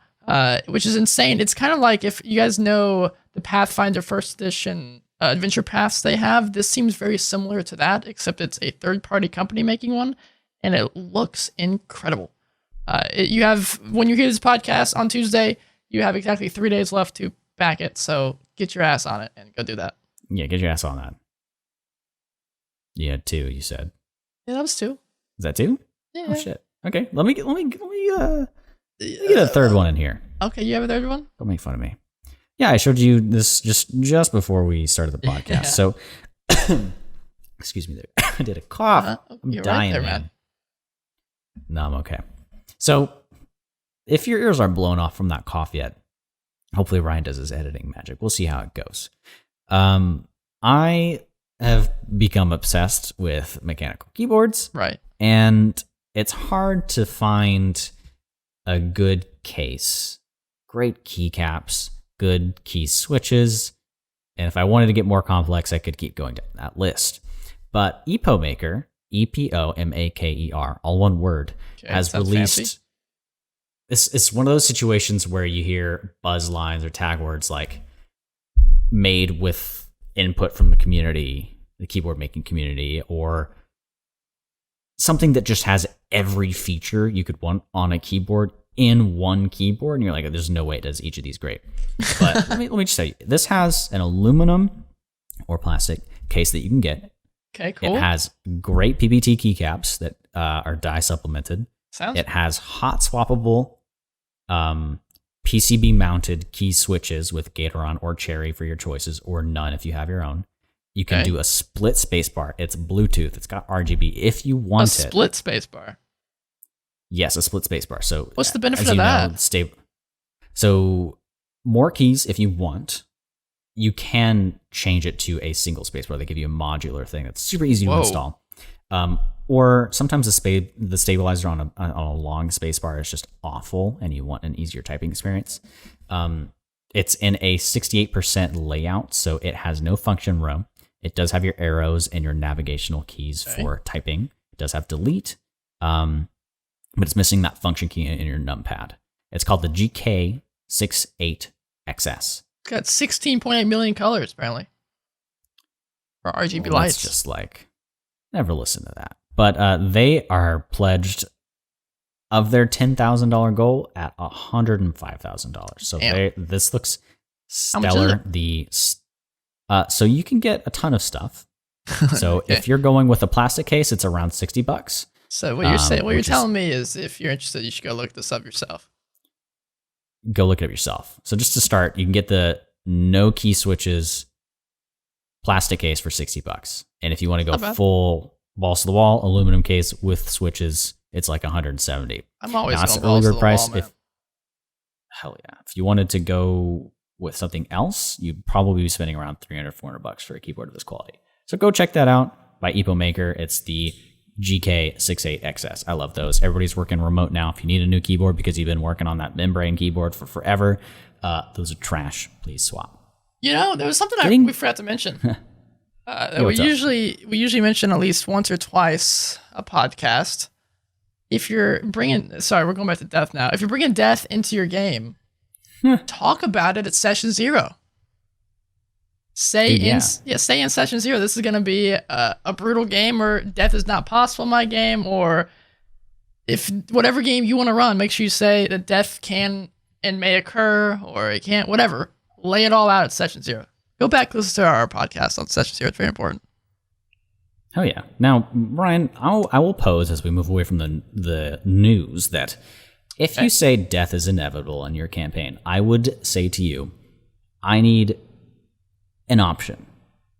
which is insane. It's kind of like if you guys know the Pathfinder First Edition adventure paths they have. This seems very similar to that, except it's a third-party company making one, and it looks incredible. You have, when you hear this podcast on Tuesday, you have exactly 3 days left to back it. So get your ass on it and go do that. Yeah, get your ass on that. You had 2, you said. Yeah, that was 2. Is that 2? Yeah. Oh shit. Okay, let me get a third one in here. Okay, you have a third one? Don't make fun of me. Yeah, I showed you this just before we started the podcast. Yeah. So, excuse me, there. I did a cough. I'm You're dying, right there, man. No, I'm okay. So, if your ears aren't blown off from that cough yet, hopefully Ryan does his editing magic. We'll see how it goes. I have become obsessed with mechanical keyboards. Right. And it's hard to find a good case, great keycaps, good key switches. And if I wanted to get more complex, I could keep going down that list. But EPOMaker, EPOMAKER, all one word, has released. Fancy. It's one of those situations where you hear buzz lines or tag words like made with input from the community, the keyboard making community, or something that just has every feature you could want on a keyboard in one keyboard, and you're like, there's no way it does each of these great. But let me just tell you, this has an aluminum or plastic case that you can get. Okay, cool. It has great PBT keycaps that are dye supplemented. It has hot swappable PCB mounted key switches with Gatoron or Cherry for your choices, or none if you have your own. You can do a split spacebar. It's Bluetooth. It's got RGB if you want it. A split spacebar? Yes, a split spacebar. So what's the benefit of that? So more keys if you want. You can change it to a single spacebar. They give you a modular thing that's super easy to install. Or sometimes the stabilizer on a long spacebar is just awful, and you want an easier typing experience. It's in a 68% layout, so it has no function row. It does have your arrows and your navigational keys for typing. It does have delete, but it's missing that function key in your numpad. It's called the GK68XS. It's got 16.8 million colors, apparently. Or RGB lights. That's just like, never listen to that. But they are pledged of their $10,000 goal at $105,000. So this looks stellar. So you can get a ton of stuff. So if you're going with a plastic case, it's around $60. So what you're saying, what you're telling me is, if you're interested, you should go look this up yourself. Go look it up yourself. So just to start, you can get the no key switches plastic case for $60. And if you want to go full balls to the wall aluminum case with switches, it's like $170. I'm always going balls to the wall, man. Hell yeah. If you wanted to go with something else, you'd probably be spending around $300, $400 for a keyboard of this quality. So go check that out by EPOMaker. It's the GK68XS. I love those. Everybody's working remote now. If you need a new keyboard because you've been working on that membrane keyboard for forever, those are trash. Please swap. You know, there was something we forgot to mention. We usually mention at least once or twice a podcast. If you're bringing, sorry, we're going back to death now. If you're bringing death into your game, talk about it at session 0. Say in session 0, this is going to be a brutal game, or death is not possible in my game, or if whatever game you want to run, make sure you say that death can and may occur, or it can't, whatever. Lay it all out at session 0. Go back, listen to our podcast on session 0. It's very important. Oh yeah. Now, Ryan, I will pose as we move away from the news that if you say death is inevitable in your campaign, I would say to you, I need an option.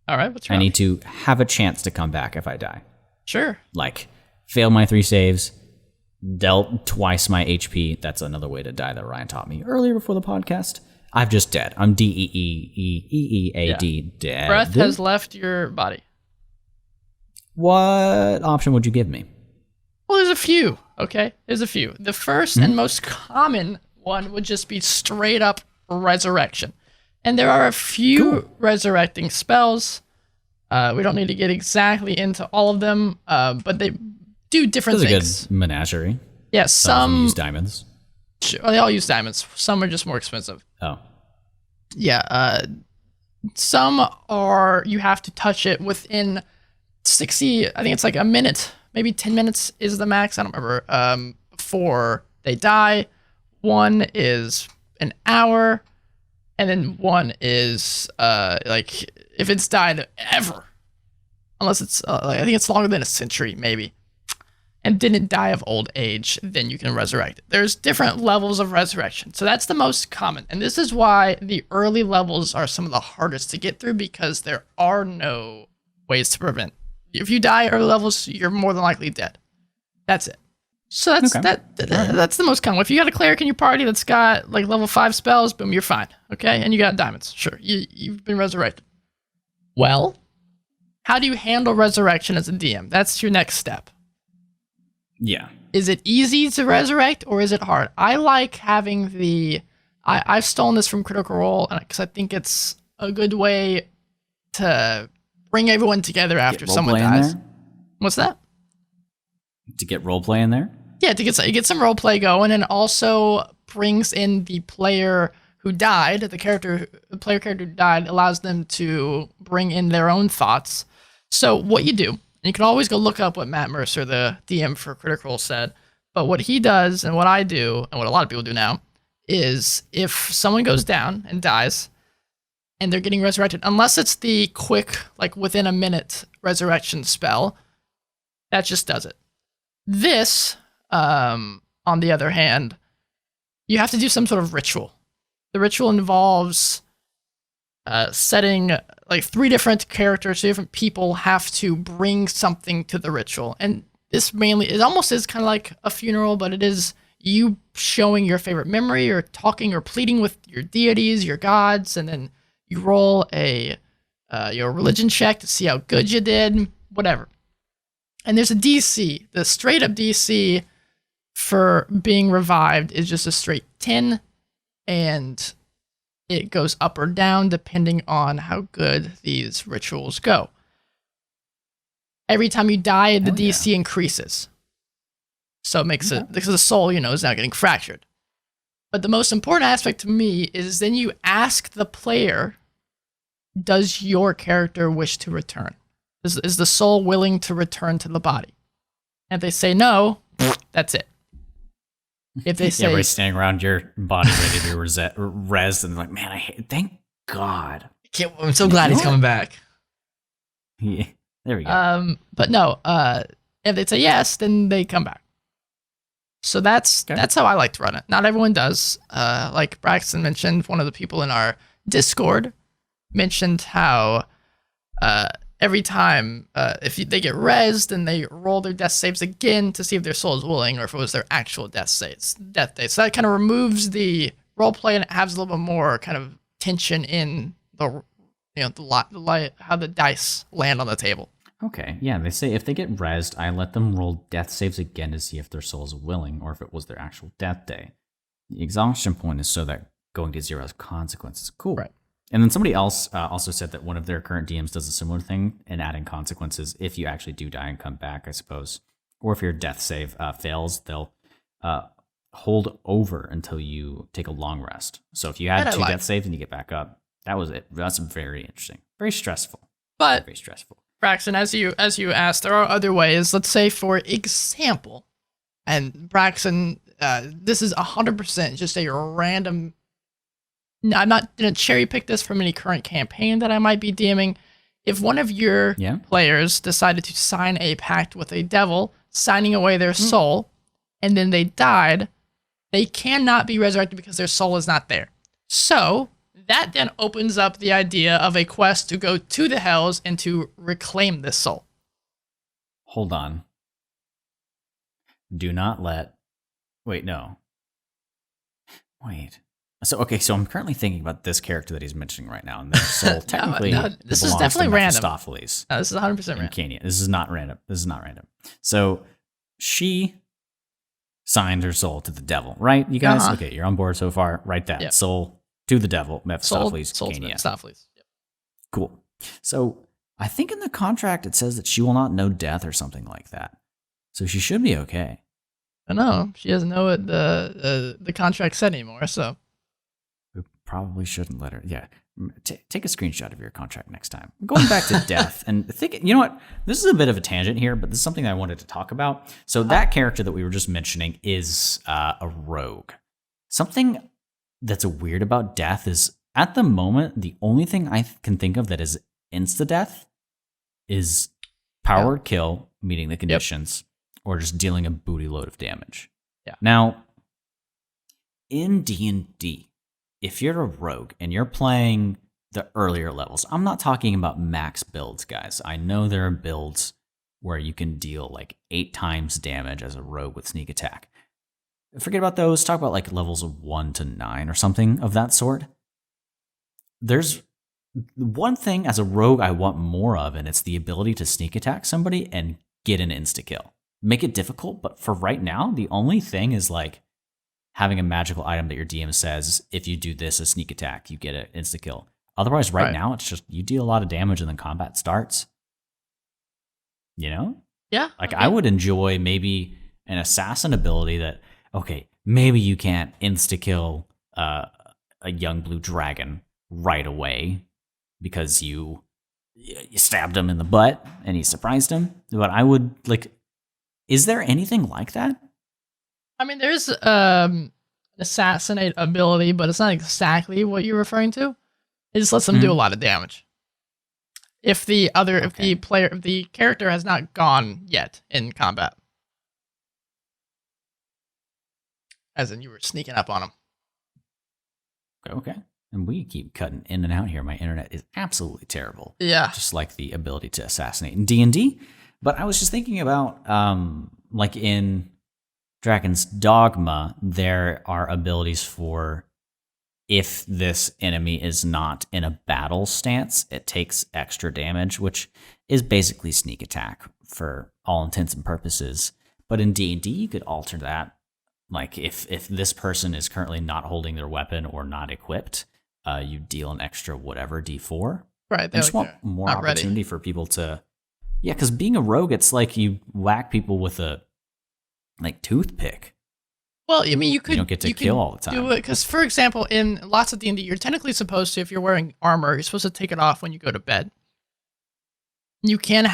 All right, what's your I need to have a chance to come back if I die. Sure. Like, fail my 3 saves, dealt twice my HP. That's another way to die that Ryan taught me earlier before the podcast. I'm just dead. I'm DEEEEEAD, dead. Breath has left your body. What option would you give me? Well, there's a few, okay? There's a few. The first and most common one would just be straight up resurrection. And there are a few resurrecting spells. We don't need to get exactly into all of them, but they do different things. That's a good menagerie. Yeah, some use diamonds. Sure, they all use diamonds. Some are just more expensive. Oh, Yeah. Some are you have to touch it within 60. I think it's like a minute, maybe 10 minutes is the max. I don't remember. Before they die, one is an hour, and then one is like if it's died ever, unless it's like, I think it's longer than a century, maybe, and didn't die of old age, then you can resurrect it. There's different levels of resurrection. So that's the most common. And this is why the early levels are some of the hardest to get through, because there are no ways to prevent. If you die early levels, you're more than likely dead. That's it. So that's that's the most common. If you got a cleric in your party that's got like level 5 spells, boom, you're fine. Okay? And you got diamonds. Sure. You've been resurrected. Well, how do you handle resurrection as a DM? That's your next step. yeah. Is it easy to resurrect or is it hard? I like having I've stolen this from Critical Role because I think it's a good way to bring everyone together after someone dies. What's that? To get roleplay in there? Yeah, to get some role play going, and also brings in the player who died. The player character who died allows them to bring in their own thoughts. So what you do, and you can always go look up what Matt Mercer, the DM for Critical Role, said. But what he does, and what I do, and what a lot of people do now, is if someone goes down and dies, and they're getting resurrected, unless it's the quick, like within a minute resurrection spell, that just does it. This, on the other hand, you have to do some sort of ritual. The ritual involves setting like 3 different characters, 3 different people have to bring something to the ritual. And this mainly, it almost is kind of like a funeral, but it is you showing your favorite memory or talking or pleading with your deities, your gods, and then you roll your religion check to see how good you did, whatever. And there's a DC. The straight up DC for being revived is just a straight 10, and it goes up or down depending on how good these rituals go. Every time you die, the DC increases. So it makes it, because the soul, is now getting fractured. But the most important aspect to me is then you ask the player, does your character wish to return? Is the soul willing to return to the body? And if they say no, that's it. If they say everybody's standing around your body ready to res, and like, man, thank God. I'm so glad he's coming back. Yeah, there we go. But no, if they say yes, then they come back. So that's how I like to run it. Not everyone does. Like Braxton mentioned, one of the people in our Discord mentioned how every time if they get rezzed, then they roll their death saves again to see if their soul is willing or if it was their actual death day. So that kind of removes the role play, and it has a little bit more kind of tension in the how the dice land on the table. Okay, yeah, they say if they get rezzed, I let them roll death saves again to see if their soul is willing or if it was their actual death day. The exhaustion point is so that going to 0 has consequences. Cool. Right. And then somebody else also said that one of their current DMs does a similar thing in adding consequences if you actually do die and come back, I suppose. Or if your death save fails, they'll hold over until you take a long rest. So if you had 2 death saves and you get back up, that was it. That's very interesting. Very stressful. But very stressful. Braxton, as you asked, there are other ways. Let's say, for example, and Braxton, this is 100% just a random. I'm not going to cherry pick this from any current campaign that I might be DMing. If one of your players decided to sign a pact with a devil, signing away their soul, and then they died, they cannot be resurrected because their soul is not there. So that then opens up the idea of a quest to go to the Hells and to reclaim this soul. Hold on. Do not let... Wait, no. Wait. So I'm currently thinking about this character that he's mentioning right now, and their soul technically this is definitely random. Mephistopheles. No, this is 100% random. Kenya. This is not random. So she signed her soul to the devil, right? You guys? Okay, you're on board so far. Write that. Yep. Soul to the devil, Mephistopheles, soul to Mephistopheles. Yep. Cool. So I think in the contract it says that she will not know death or something like that. So she should be okay. I know she doesn't know what the contract said anymore. So We probably shouldn't let her. Yeah. Take a screenshot of your contract next time. Going back to death and think, you know what? This is a bit of a tangent here, but this is something that I wanted to talk about. So that character that we were just mentioning is a rogue. Something that's weird about death is at the moment, the only thing I can think of that is insta death is powered kill, meeting the conditions, or just dealing a booty load of damage. Yeah. Now, in D&D, if you're a rogue and you're playing the earlier levels, I'm not talking about max builds, guys. I know there are builds where you can deal like 8 times damage as a rogue with sneak attack. Forget about those. Talk about like levels of 1 to 9 or something of that sort. There's one thing as a rogue I want more of, and it's the ability to sneak attack somebody and get an insta-kill. Make it difficult, but for right now, the only thing is like having a magical item that your DM says, if you do this, a sneak attack, you get an insta-kill. Otherwise, right now, it's just you deal a lot of damage and then combat starts. You know? Yeah. Like, I would enjoy maybe an assassin ability that, okay, maybe you can't insta-kill a young blue dragon right away because you stabbed him in the butt and you surprised him. But I would, like, is there anything like that? I mean, there's assassinate ability, but it's not exactly what you're referring to. It just lets them do a lot of damage. If the character has not gone yet in combat, as in you were sneaking up on him. Okay. And we keep cutting in and out here. My internet is absolutely terrible. Yeah. Just like the ability to assassinate in D&D. But I was just thinking about, like in Dragon's Dogma, there are abilities for if this enemy is not in a battle stance, it takes extra damage, which is basically sneak attack for all intents and purposes. But in D&D, you could alter that. Like if this person is currently not holding their weapon or not equipped, you deal an extra whatever D4. Right. I just want more opportunity for people to... Yeah, because being a rogue, it's like you whack people with a toothpick. Well, I mean, you don't get to kill all the time. Do it because, for example, in lots of D&D, you're technically supposed to, if you're wearing armor, you're supposed to take it off when you go to bed. You can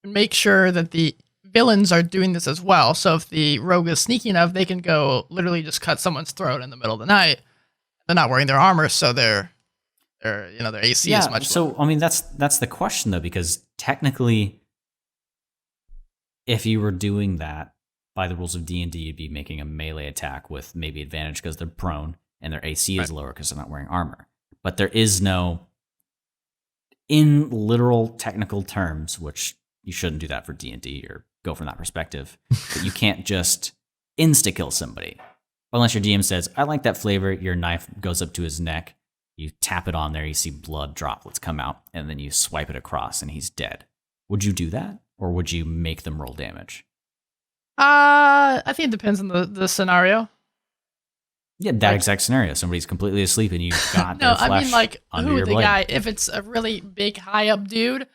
make sure that the villains are doing this as well. So if the rogue is sneaky enough, they can go literally just cut someone's throat in the middle of the night. They're not wearing their armor, so their AC is much lower. So I mean, that's the question though, because technically, if you were doing that by the rules of D&D, you'd be making a melee attack with maybe advantage because they're prone and their AC is lower because they're not wearing armor. But there is no, in literal technical terms, which you shouldn't do that for D&D or go from that perspective, but you can't just insta-kill somebody. Unless your DM says, I like that flavor, your knife goes up to his neck, you tap it on there, you see blood droplets come out, and then you swipe it across and he's dead. Would you do that? Or would you make them roll damage? I think it depends on the scenario. Yeah, that exact scenario. Somebody's completely asleep and you've got their flesh I mean, like, under your blade. Guy, if it's a really big, high-up dude,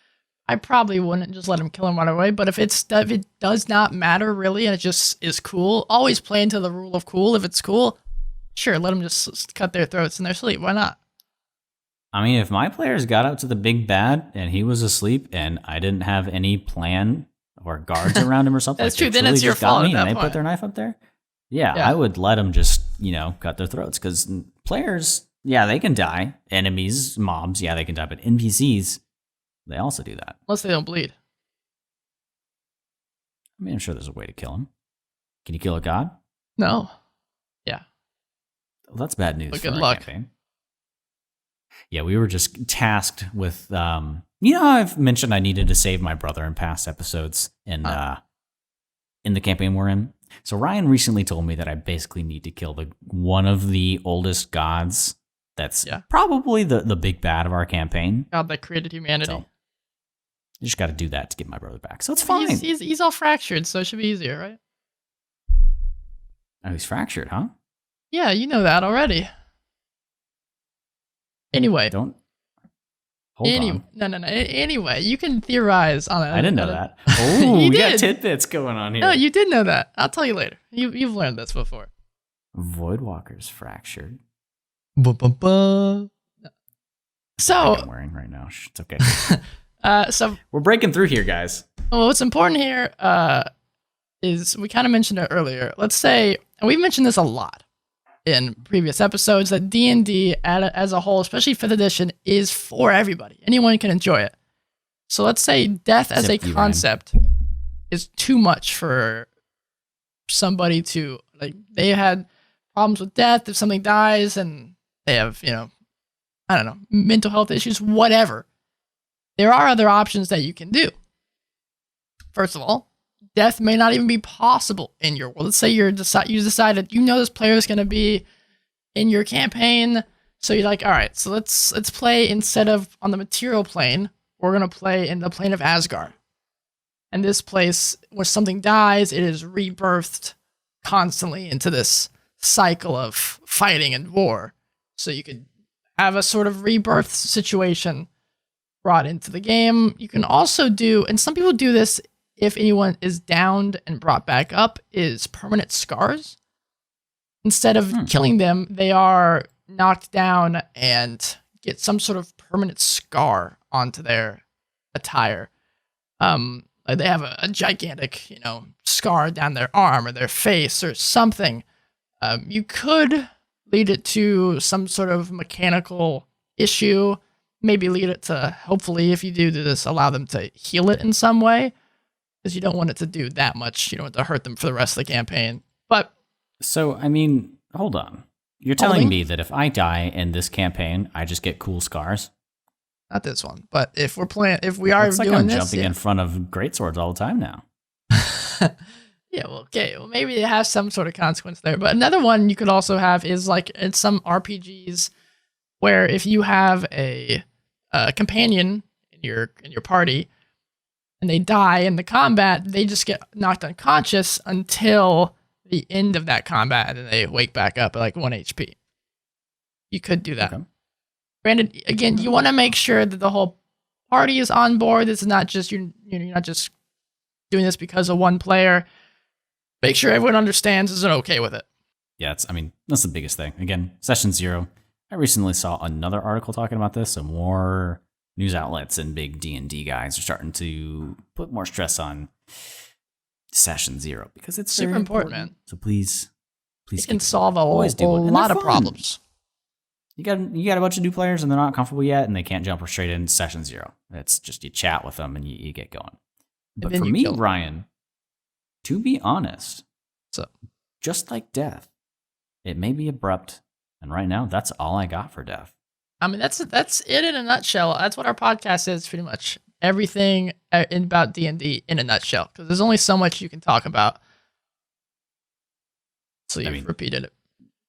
I probably wouldn't just let him kill him right away. But if it does not matter, really, and it just is cool, always play into the rule of cool. If it's cool, sure, let them just cut their throats in their sleep. Why not? I mean, if my players got up to the big bad and he was asleep and I didn't have any plan or guards around him or something, that's true. Then it's your fault. And they put their knife up there. Yeah, I would let them just, cut their throats because players, they can die. Enemies, mobs, they can die. But NPCs, they also do that. Unless they don't bleed. I mean, I'm sure there's a way to kill him. Can you kill a god? No. Yeah. Well, that's bad news for good our luck. campaign. Yeah, we were just tasked with, I've mentioned I needed to save my brother in past episodes in the campaign we're in. So Ryan recently told me that I basically need to kill one of the oldest gods that's probably the big bad of our campaign. God that created humanity. So, you just got to do that to get my brother back. So it's fine. He's all fractured, so it should be easier, right? Oh, he's fractured, huh? Yeah, you know that already. Anyway. Hold on. No. Anyway, you can theorize on it. I didn't know that. Oh, You we got did. tidbits going on here. No, you did know that. I'll tell you later. You've learned this before. Voidwalker's fractured. So I'm wearing right now. It's okay. so We're breaking through here, guys. well, what's important here is we kind of mentioned it earlier. Let's say, and we've mentioned this a lot in previous episodes, that D&D as a whole, especially 5th edition, is for everybody. Anyone can enjoy it. So let's say death as a concept is too much for somebody to, like, they had problems with death. If something dies and they have, I don't know, mental health issues, whatever. There are other options that you can do. First of all, death may not even be possible in your world. Let's say you decide that this player is going to be in your campaign. So you're like, all right, so let's play, instead of on the material plane, we're going to play in the plane of Asgard. And this place, where something dies, it is rebirthed constantly into this cycle of fighting and war. So you could have a sort of rebirth situation brought into the game. You can also do, and some people do this if anyone is downed and brought back up, is permanent scars. Instead of killing them, they are knocked down and get some sort of permanent scar onto their attire. Like they have a gigantic, scar down their arm or their face or something. You could lead it to some sort of mechanical issue. Maybe lead it to, hopefully, if you do this, allow them to heal it in some way. Because you don't want it to do that much. You don't want it to hurt them for the rest of the campaign. But so, I mean, hold on. You're telling me that if I die in this campaign, I just get cool scars? Not this one. But if we are doing this, it's like I'm jumping in front of greatswords all the time now. Yeah, well, okay. Well, maybe it has some sort of consequence there. But another one you could also have is like in some RPGs where if you have a companion in your party and they die in the combat, they just get knocked unconscious until the end of that combat, and then they wake back up at like 1 HP. You could do that. Okay. Granted, again, you want to make sure that the whole party is on board. This is not just you're not just doing this because of one player. Make sure everyone understands and is okay with it. Yeah, that's the biggest thing. Again, Session 0. I recently saw another article talking about this, so more news outlets and big D&D guys are starting to put more stress on Session 0 because it's super important, man. So please it can solve a lot of problems. You got a bunch of new players and they're not comfortable yet, and they can't jump straight into Session 0. It's just you chat with them and you get going. But for me, Ryan, to be honest, just like death, it may be abrupt, and right now that's all I got for death. I mean, that's it in a nutshell. That's what our podcast is, pretty much. Everything about D&D in a nutshell, because there's only so much you can talk about. So you've repeated it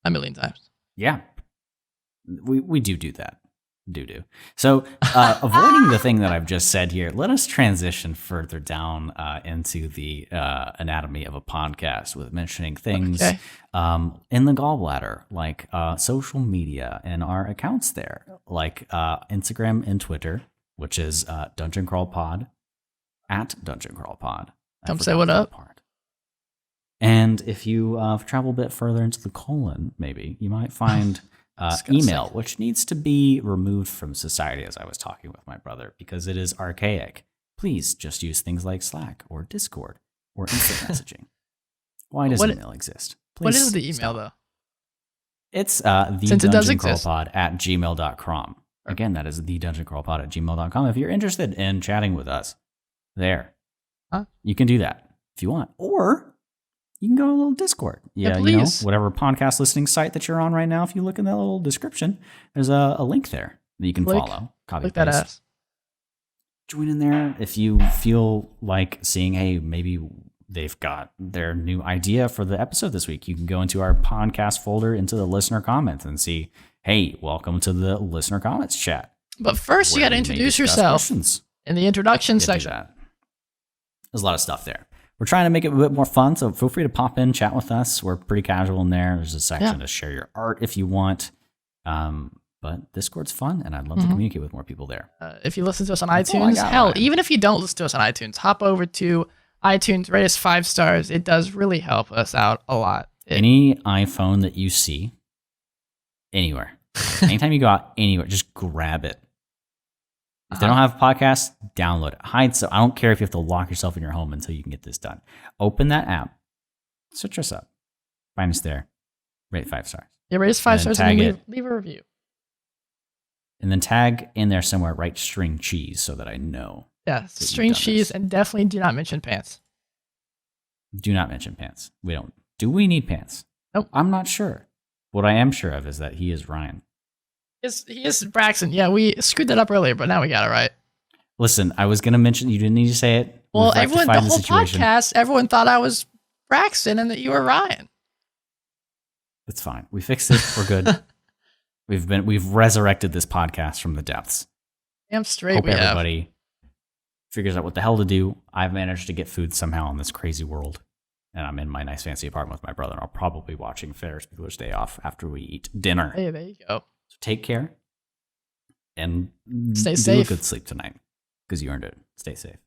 a million times. Yeah, we do that. So, avoiding the thing that I've just said here, let us transition further down into the anatomy of a podcast with mentioning things in the gallbladder, like social media and our accounts there, like Instagram and Twitter, which is Dungeon Crawl Pod, at Dungeon Crawl Pod. Come say what up. And if you travel a bit further into the colon, maybe, you might find... email, which needs to be removed from society, as I was talking with my brother, because it is archaic. Please just use things like Slack or Discord or instant messaging. Why does email exist? Please what is the email, though? It's thedungeoncrawlpod@gmail.com. Again, that is thedungeoncrawlpod@gmail.com. If you're interested in chatting with us there, you can do that if you want. Or... you can go to a little Discord. Yeah, whatever podcast listening site that you're on right now, if you look in that little description, there's a link there that you can follow. Copy that ass. Join in there if you feel like seeing, hey, maybe they've got their new idea for the episode this week. You can go into our podcast folder, into the listener comments, and see, hey, welcome to the listener comments chat. But first, you got to introduce yourself in the introduction section. There's a lot of stuff there. We're trying to make it a bit more fun, so feel free to pop in, chat with us. We're pretty casual in there. There's a section to share your art if you want. But But Discord's fun, and I'd love to communicate with more people there. If you listen to us on That's all I iTunes, got, hell, Ryan. even if you don't listen to us on iTunes, hop over to iTunes, rate us 5 stars. It does really help us out a lot. Any iPhone that you see anywhere, anytime you go out anywhere, just grab it. If they don't have podcasts, download it. Hide so I don't care if you have to lock yourself in your home until you can get this done. Open that app, search us up, find us there, rate 5 stars. Yeah, rate us 5 And stars tag and it. leave a review. And then tag in there somewhere, write string cheese so that I know. Yeah, you've string done cheese, this. and definitely do not mention pants. Do not mention pants. We don't. Do we need pants? Nope. I'm not sure. What I am sure of is that he is Ryan. He is Braxton. Yeah, we screwed that up earlier, but now we got it right. Listen, I was going to mention, you didn't need to say it. Well, We've everyone, the rectified whole situation. podcast, everyone thought I was Braxton and that you were Ryan. It's fine. We fixed it. We're good. We've resurrected this podcast from the depths. Damn straight Hope we have. everybody figures out what the hell to do. I've managed to get food somehow in this crazy world. And I'm in my nice fancy apartment with my brother. And I'll probably be watching Ferris Bueller's Day Off after we eat dinner. Hey, there you go. So take care. And Stay do safe. a good sleep tonight. Because you earned it. Stay safe.